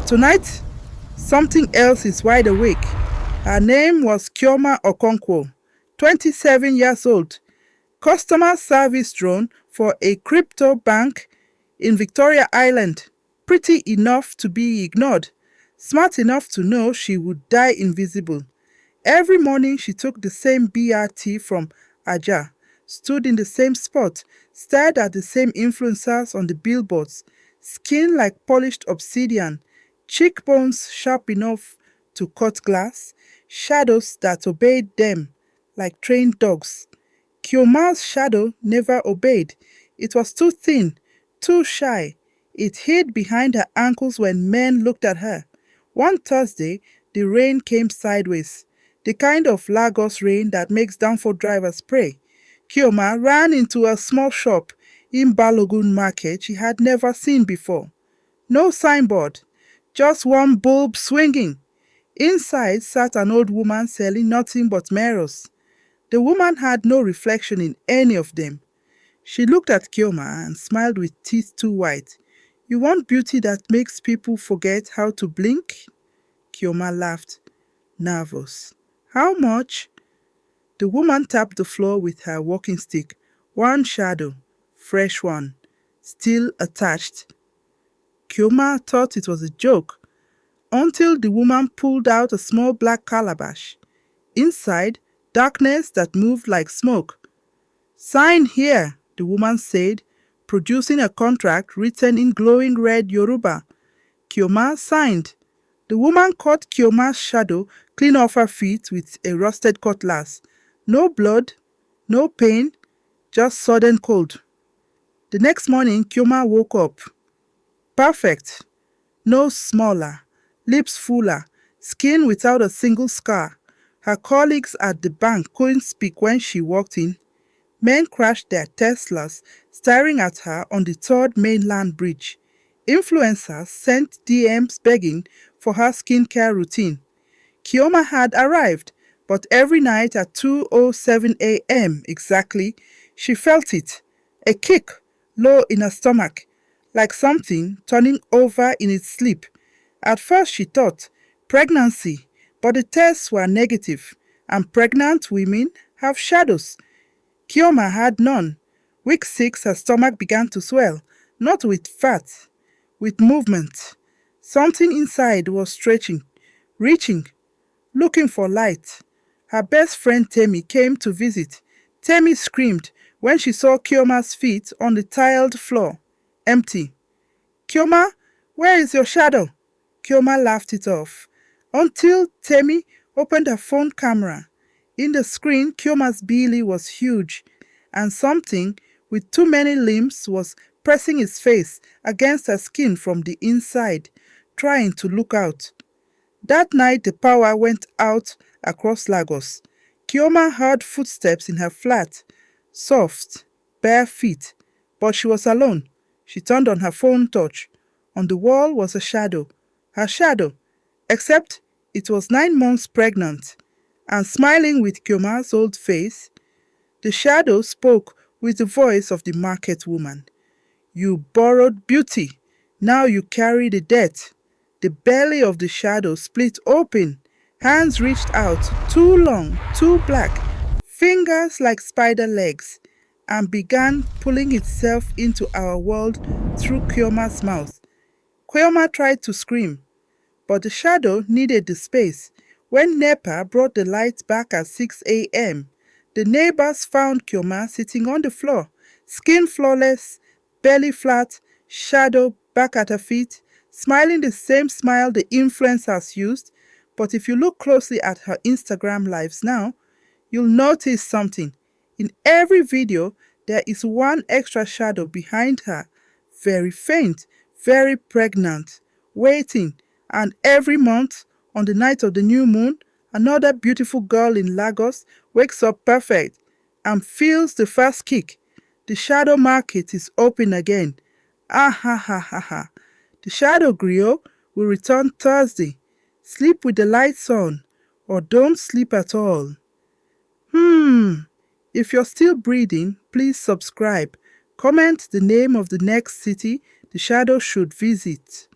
Tonight, something else is wide awake. Her name was Chioma Okonkwo, 27 years old, customer service drone for a crypto bank in Victoria Island, pretty enough to be ignored, smart enough to know she would die invisible. Every morning she took the same BRT from Aja, stood in the same spot, stared at the same influencers on the billboards, skin like polished obsidian, cheekbones sharp enough to cut glass, shadows that obeyed them like trained dogs. Kyoma's shadow never obeyed. It was too thin, too shy. It hid behind her ankles when men looked at her. One Thursday, the rain came sideways, the kind of Lagos rain that makes downfall drivers pray. Kyoma ran into a small shop in Balogun Market she had never seen before. No signboard, just one bulb swinging. Inside sat an old woman selling nothing but mirrors. The woman had no reflection in any of them. She looked at Kyoma and smiled with teeth too white. "You want beauty that makes people forget how to blink?" Kyoma laughed, nervous. "How much?" The woman tapped the floor with her walking stick. "One shadow, fresh one, still attached." Kyoma thought it was a joke, until the woman pulled out a small black calabash. Inside, darkness that moved like smoke. "Sign here," the woman said, producing a contract written in glowing red Yoruba. Kyoma signed. The woman cut Kyoma's shadow clean off her feet with a rusted cutlass. No blood, no pain, just sudden cold. The next morning, Kyoma woke up. Perfect. Nose smaller, lips fuller, skin without a single scar. Her colleagues at the bank couldn't speak when she walked in. Men crashed their Teslas, staring at her on the third mainland bridge. Influencers sent DMs begging for her skincare routine. Kyoma had arrived, but every night at 2:07 a.m. exactly, she felt it. A kick, low in her stomach, like something turning over in its sleep. At first she thought, pregnancy, but the tests were negative, and pregnant women have shadows. Kyoma had none. Week 6, her stomach began to swell, not with fat, with movement. Something inside was stretching, reaching, looking for light. Her best friend Temi came to visit. Temi screamed when she saw Kyoma's feet on the tiled floor, empty. "Kyoma, where is your shadow?" Kyoma laughed it off, until Temi opened her phone camera. In the screen, Kyoma's belly was huge, and something with too many limbs was pressing its face against her skin from the inside, trying to look out. That night the power went out across Lagos. Kyoma heard footsteps in her flat, soft, bare feet, but she was alone. She turned on her phone torch. On the wall was a shadow, her shadow, except it was 9 months pregnant, and smiling with Kyoma's old face. The shadow spoke with the voice of the market woman. "You borrowed beauty, now you carry the debt." The belly of the shadow split open. Hands reached out, too long, too black, fingers like spider legs, and began pulling itself into our world through Kyoma's mouth. Kyoma tried to scream, but the shadow needed the space. When NEPA brought the lights back at 6 a.m., the neighbors found Kyoma sitting on the floor, skin flawless, belly flat, shadow back at her feet, smiling the same smile the influencers used. But if you look closely at her Instagram lives now, you'll notice something. In every video, there is one extra shadow behind her, very faint, very pregnant, waiting, and every month, on the night of the new moon, another beautiful girl in Lagos wakes up perfect and feels the first kick. The shadow market is open again. Ah ha ha ha ha. The shadow Griot will return Thursday. Sleep with the lights on, or don't sleep at all. If you're still breathing, please subscribe. Comment the name of the next city the shadow should visit.